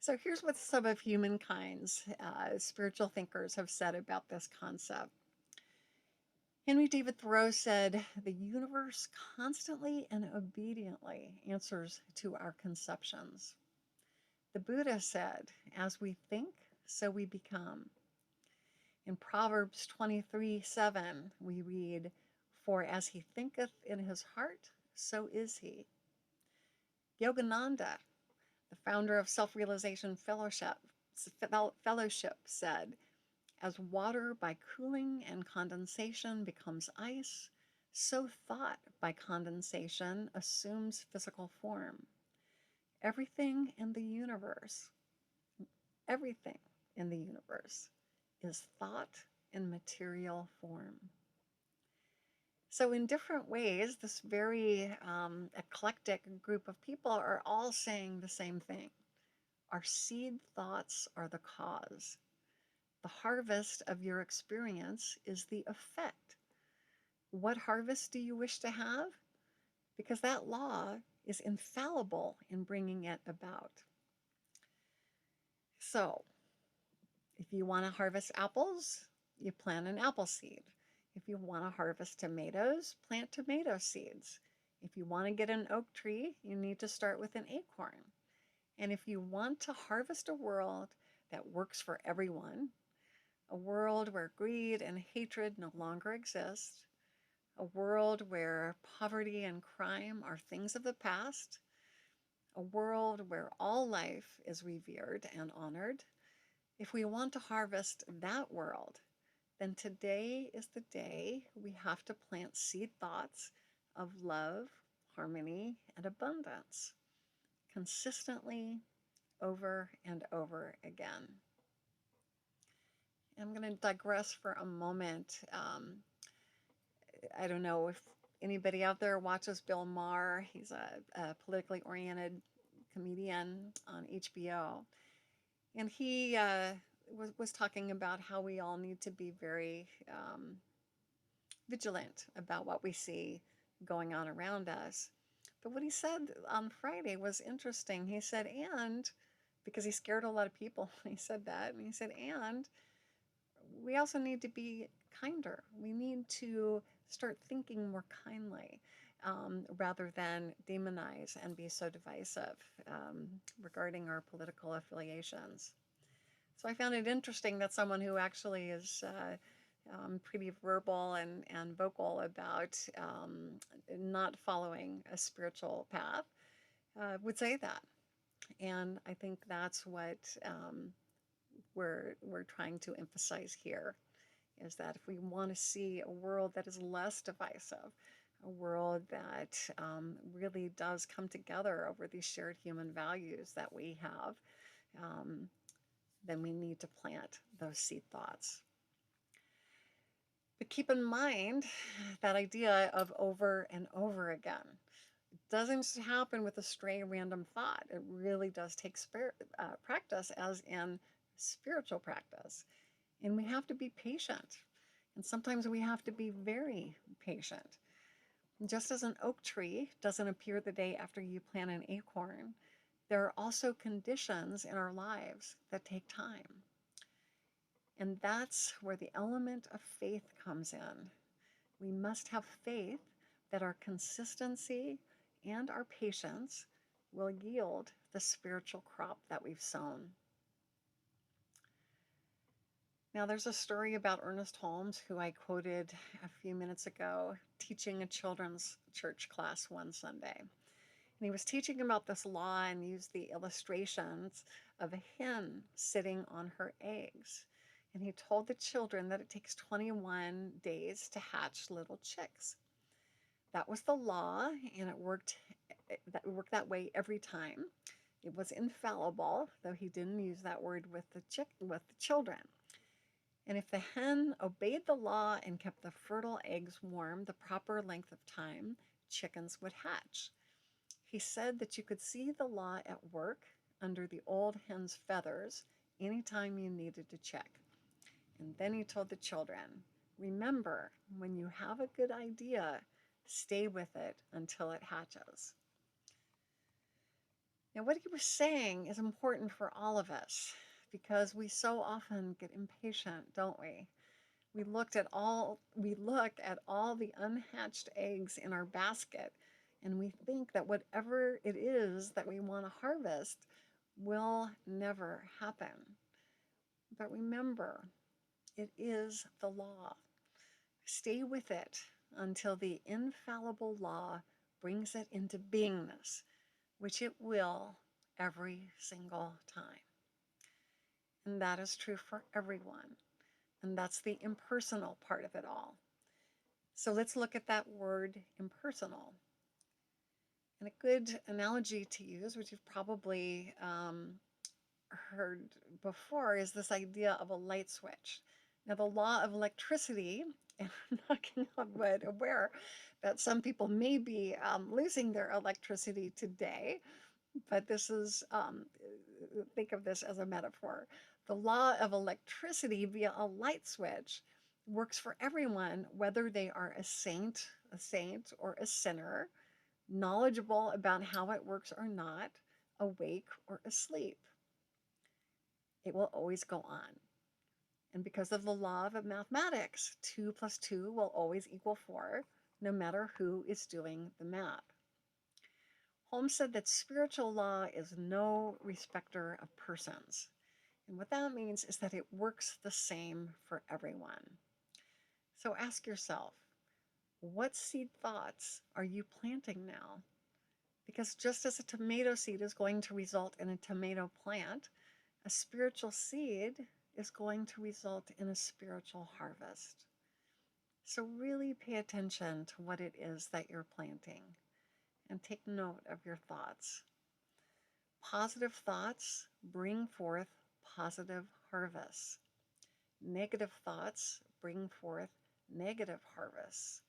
So here's what some of humankind's spiritual thinkers have said about this concept. Henry David Thoreau said, "The universe constantly and obediently answers to our conceptions." The Buddha said, "As we think, so we become." In Proverbs 23:7, we read, "For as he thinketh in his heart, so is he." Yogananda, the founder of Self-Realization Fellowship, said, "As water by cooling and condensation becomes ice, so thought by condensation assumes physical form." Everything in the universe, everything in the universe is thought in material form. So, in different ways, this very eclectic group of people are all saying the same thing. Our seed thoughts are the cause. The harvest of your experience is the effect. What harvest do you wish to have? Because that law is infallible in bringing it about. So, if you want to harvest apples, you plant an apple seed. If you want to harvest tomatoes, plant tomato seeds. If you want to get an oak tree, you need to start with an acorn. And if you want to harvest a world that works for everyone, a world where greed and hatred no longer exist, a world where poverty and crime are things of the past, a world where all life is revered and honored, if we want to harvest that world, then today is the day we have to plant seed thoughts of love, harmony, and abundance consistently over and over again. I'm going to digress for a moment. I don't know if anybody out there watches Bill Maher. He's a politically oriented comedian on HBO. And he was talking about how we all need to be very vigilant about what we see going on around us. But what he said on Friday was interesting. He said, and because he scared a lot of people, he said that. And he said, and we also need to be kinder. We need to start thinking more kindly rather than demonize and be so divisive regarding our political affiliations. So I found it interesting that someone who actually is pretty verbal and vocal about not following a spiritual path would say that. And I think that's what we're trying to emphasize here is that if we want to see a world that is less divisive, a world that really does come together over these shared human values that we have, then we need to plant those seed thoughts. But keep in mind that idea of over and over again. It doesn't just happen with a stray random thought. It really does take practice, as in spiritual practice. And we have to be patient. And sometimes we have to be very patient. Just as an oak tree doesn't appear the day after you plant an acorn, there are also conditions in our lives that take time. And that's where the element of faith comes in. We must have faith that our consistency and our patience will yield the spiritual crop that we've sown. Now, there's a story about Ernest Holmes, who I quoted a few minutes ago, teaching a children's church class one Sunday. And he was teaching about this law and used the illustrations of a hen sitting on her eggs. And he told the children that it takes 21 days to hatch little chicks. That was the law, and it worked that way every time. It was infallible, though he didn't use that word with the children. And if the hen obeyed the law and kept the fertile eggs warm the proper length of time, chickens would hatch. He said that you could see the law at work under the old hen's feathers anytime you needed to check. And then he told the children, remember, when you have a good idea, stay with it until it hatches. Now, what he was saying is important for all of us because we so often get impatient, don't we? We look at all the unhatched eggs in our basket, and we think that whatever it is that we want to harvest will never happen. But remember, it is the law. Stay with it until the infallible law brings it into beingness, which it will every single time. And that is true for everyone. And that's the impersonal part of it all. So let's look at that word impersonal. And a good analogy to use, which you've probably heard before, is this idea of a light switch. Now, the law of electricity, and I'm knocking on wood, aware that some people may be losing their electricity today, but this is, think of this as a metaphor. The law of electricity via a light switch works for everyone, whether they are a saint or a sinner, knowledgeable about how it works or not, awake or asleep. It will always go on. And because of the law of mathematics, 2 plus 2 will always equal 4, no matter who is doing the math. Holmes said that spiritual law is no respecter of persons. And what that means is that it works the same for everyone. So ask yourself, what seed thoughts are you planting now? Because just as a tomato seed is going to result in a tomato plant, a spiritual seed is going to result in a spiritual harvest. So really pay attention to what it is that you're planting and take note of your thoughts. Positive thoughts bring forth positive harvests. Negative thoughts bring forth negative harvests.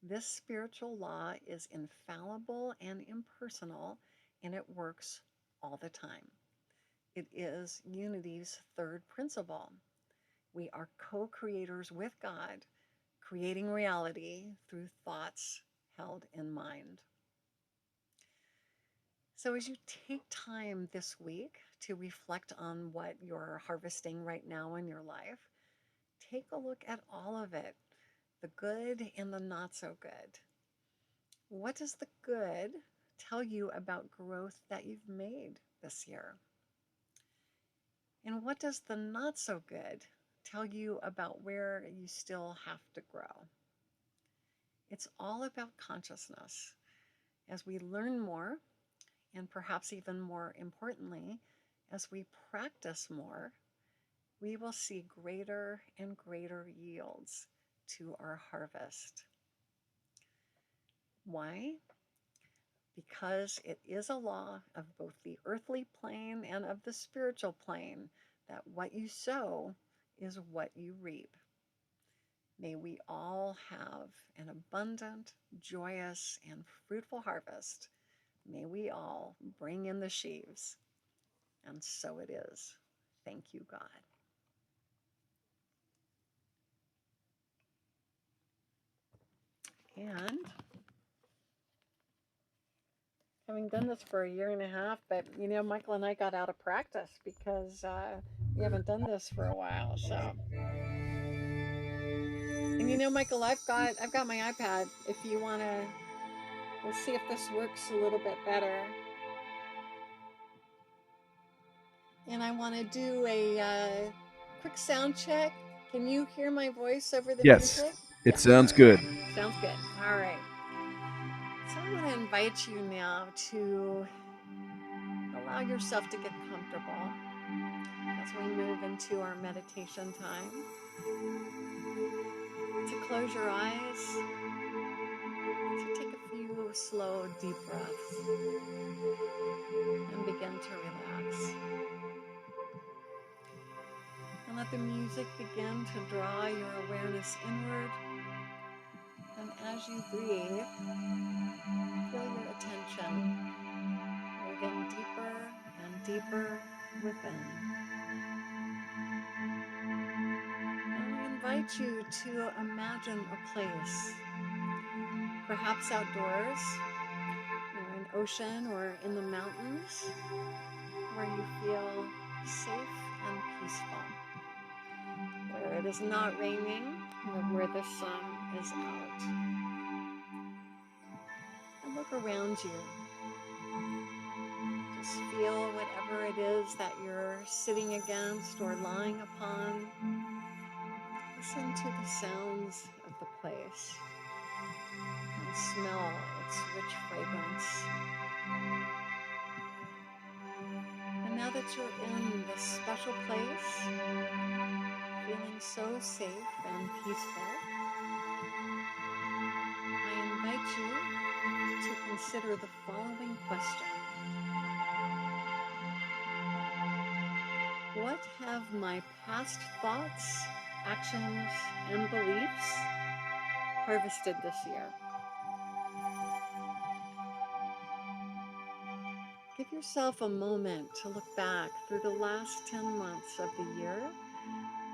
This spiritual law is infallible and impersonal, and it works all the time. It is unity's third principle. We are co-creators with God, creating reality through thoughts held in mind. So as you take time this week to reflect on what you're harvesting right now in your life, take a look at all of it, the good and the not so good. What does the good tell you about growth that you've made this year? And what does the not so good tell you about where you still have to grow? It's all about consciousness. As we learn more, and perhaps even more importantly, as we practice more, we will see greater and greater yields to our harvest. Why? Because it is a law of both the earthly plane and of the spiritual plane that what you sow is what you reap. May we all have an abundant, joyous, and fruitful harvest. May we all bring in the sheaves. And so it is. Thank you, God. And having done this for a year and a half, but Michael and I got out of practice because we haven't done this for a while. So, and Michael, I've got my iPad. If you wanna, we'll see if this works a little bit better. And I want to do a quick sound check. Can you hear my voice over the Yes, music? it Yeah. sounds good. Sounds good. All right. So I want to invite you now to allow yourself to get comfortable as we move into our meditation time. To close your eyes, to take a few slow, deep breaths, and begin to relax. And let the music begin to draw your awareness inward. And as you breathe, feel your attention moving deeper and deeper within. And I invite you to imagine a place, perhaps outdoors, an ocean or in the mountains where you feel safe and peaceful, where it is not raining, but where the sun is out. And look around you. Just feel whatever it is that you're sitting against or lying upon. Listen to the sounds of the place and smell its rich fragrance. And now that you're in this special place, feeling so safe and peaceful, I invite you to consider the following question. What have my past thoughts, actions, and beliefs harvested this year? Give yourself a moment to look back through the last 10 months of the year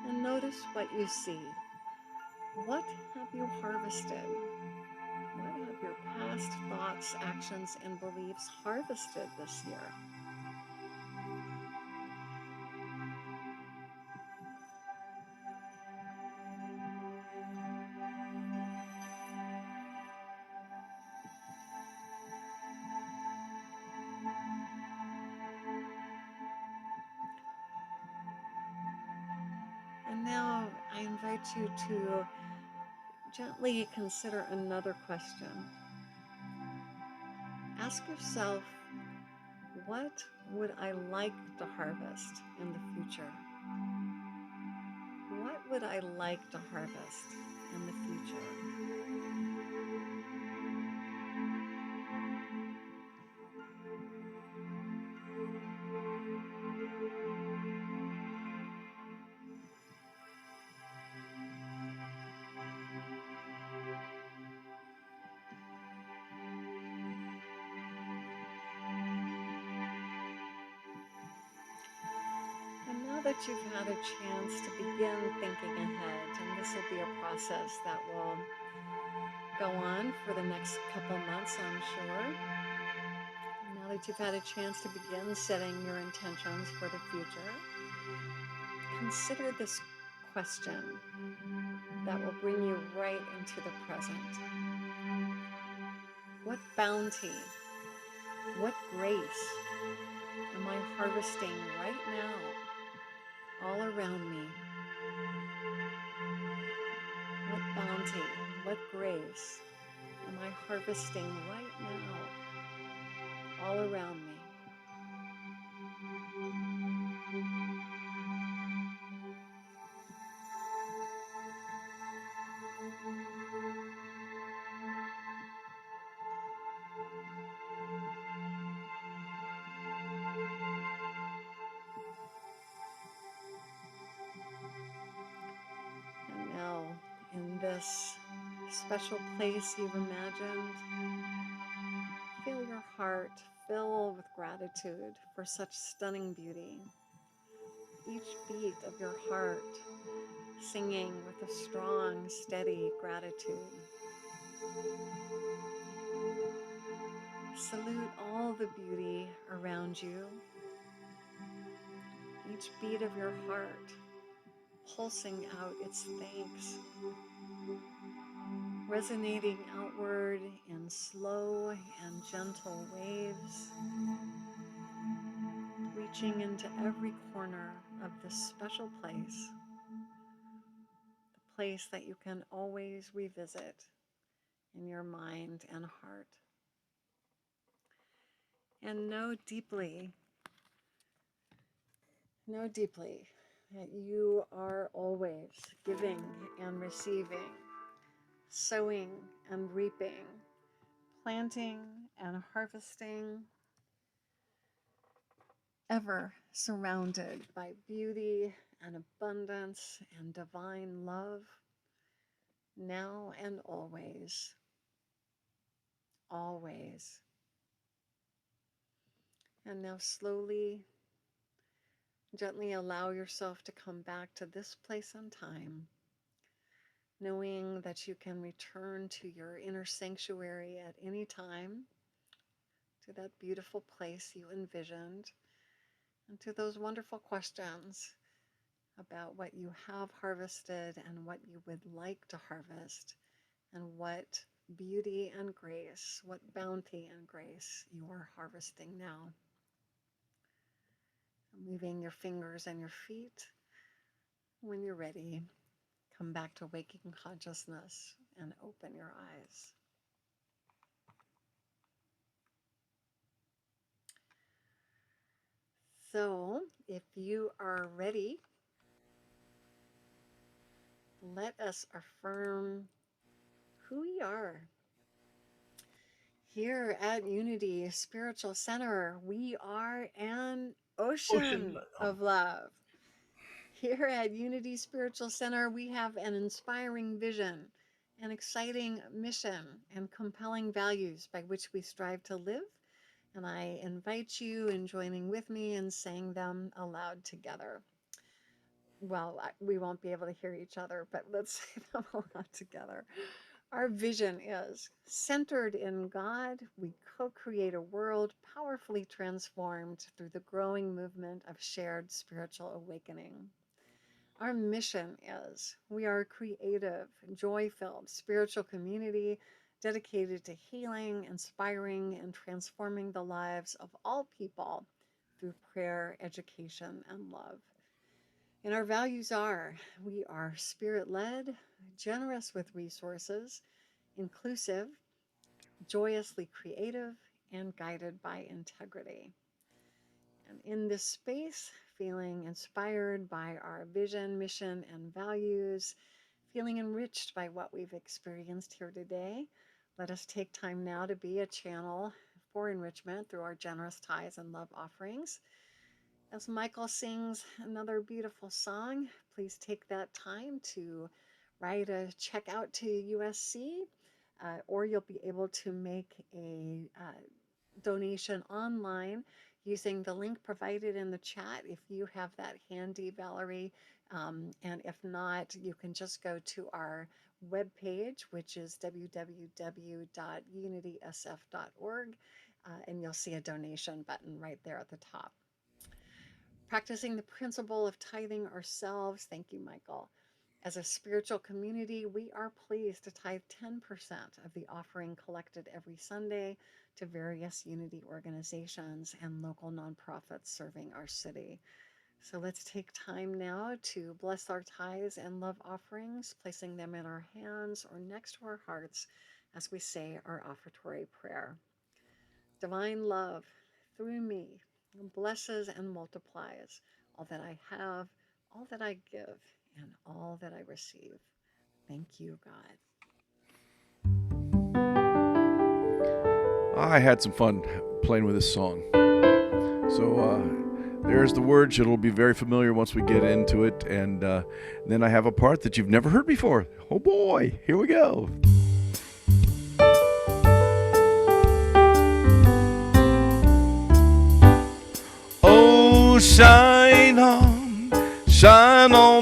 and notice what you see. What have you harvested? What have your past thoughts, actions, and beliefs harvested this year? And now I invite you to gently consider another question. Ask yourself, what would I like to harvest in the future? What would I like to harvest in the future? And now that you've had a chance to begin thinking ahead, and this will be a process that will go on for the next couple months, I'm sure. Now that you've had a chance to begin setting your intentions for the future, consider this question that will bring you right into the present. What bounty, what grace am I harvesting right now all around me? What bounty, what grace am I harvesting right now all around me? And now, in this special place you've imagined, feel your heart fill with gratitude for such stunning beauty. Each beat of your heart singing with a strong, steady gratitude. Salute all the beauty around you. Each beat of your heart pulsing out its thanks, resonating outward in slow and gentle waves, reaching into every corner of this special place, the place that you can always revisit in your mind and heart. And know deeply that you are always giving and receiving, sowing and reaping, planting and harvesting, ever surrounded by beauty and abundance and divine love, now and always, always. And now slowly, gently allow yourself to come back to this place and time, knowing that you can return to your inner sanctuary at any time to that beautiful place you envisioned, and to those wonderful questions about what you have harvested and what you would like to harvest, and what beauty and grace, what bounty and grace you are harvesting now. Moving your fingers and your feet. When you're ready, come back to waking consciousness and open your eyes. So, if you are ready, let us affirm who we are. Here at Unity Spiritual Center, we are an ocean of love. Here at Unity Spiritual Center, we have an inspiring vision, an exciting mission, and compelling values by which we strive to live. And I invite you in joining with me in saying them aloud together. Well, we won't be able to hear each other, but let's say them aloud together. Our vision is centered in God. We co-create a world powerfully transformed through the growing movement of shared spiritual awakening. Our mission is we are a creative, joy-filled spiritual community dedicated to healing, inspiring, and transforming the lives of all people through prayer, education, and love. And our values are, we are spirit-led, generous with resources, inclusive, joyously creative, and guided by integrity. And in this space, feeling inspired by our vision, mission, and values, feeling enriched by what we've experienced here today, let us take time now to be a channel for enrichment through our generous tithes and love offerings. As Michael sings another beautiful song, please take that time to write a check out to USC, or you'll be able to make a donation online using the link provided in the chat if you have that handy, Valerie. And if not, you can just go to our webpage, which is www.unitysf.org, and you'll see a donation button right there at the top. Practicing the principle of tithing ourselves. Thank you, Michael. As a spiritual community, we are pleased to tithe 10% of the offering collected every Sunday to various Unity organizations and local nonprofits serving our city. So let's take time now to bless our tithes and love offerings, placing them in our hands or next to our hearts as we say our offertory prayer. Divine love, through me, blesses and multiplies all that I have, all that I give, and all that I receive. Thank you, God. I had some fun playing with this song. So there's the words. It'll be very familiar once we get into it. And then I have a part that you've never heard before. Oh boy, here we go. Oh, shine on,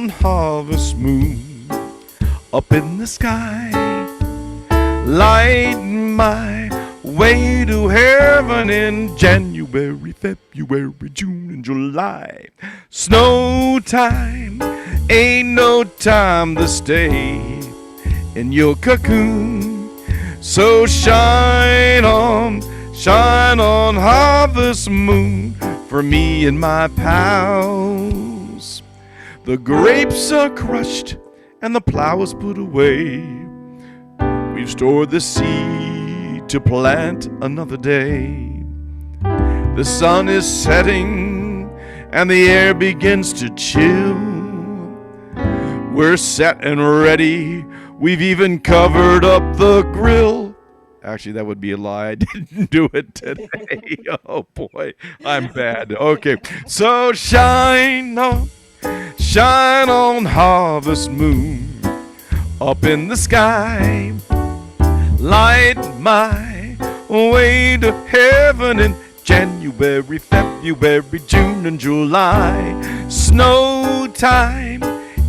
harvest moon, up in the sky, light my way to heaven in January, February, June, and July. Snow time, ain't no time to stay in your cocoon. So shine on, harvest moon, for me and my pals. The grapes are crushed and the plow is put away. We've stored the seed to plant another day. The sun is setting and the air begins to chill. We're set and ready. We've even covered up the grill. Actually, that would be a lie. I didn't do it today. Oh, boy. I'm bad. Okay. So shine on, harvest moon, up in the sky. Light my way to heaven in January, February, June, and July. Snow time,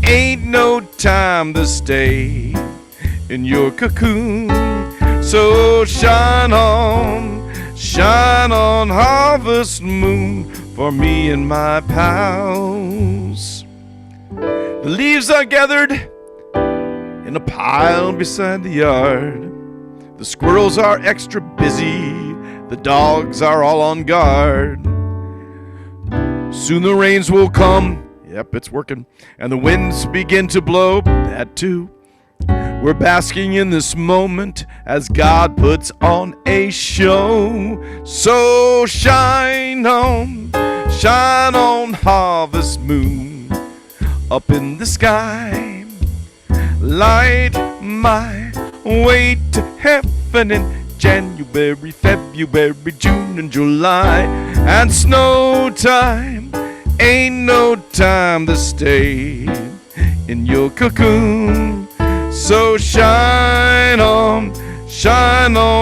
ain't no time to stay in your cocoon. So shine on, Shine on, harvest moon, for me and my pals. The leaves are gathered in a pile beside the yard. The squirrels are extra busy, the dogs are all on guard. Soon the rains will come, yep, it's working, and the winds begin to blow, that too. We're basking in this moment as God puts on a show. So shine on, harvest moon, up in the sky. Light my way to heaven in January, February, June, and July. And snow time ain't no time to stay in your cocoon. So shine on,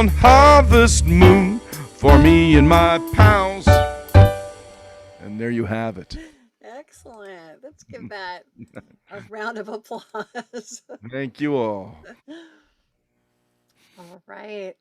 harvest moon, for me and my pals. And there you have it. Excellent. Let's give that a round of applause. Thank you all. All right.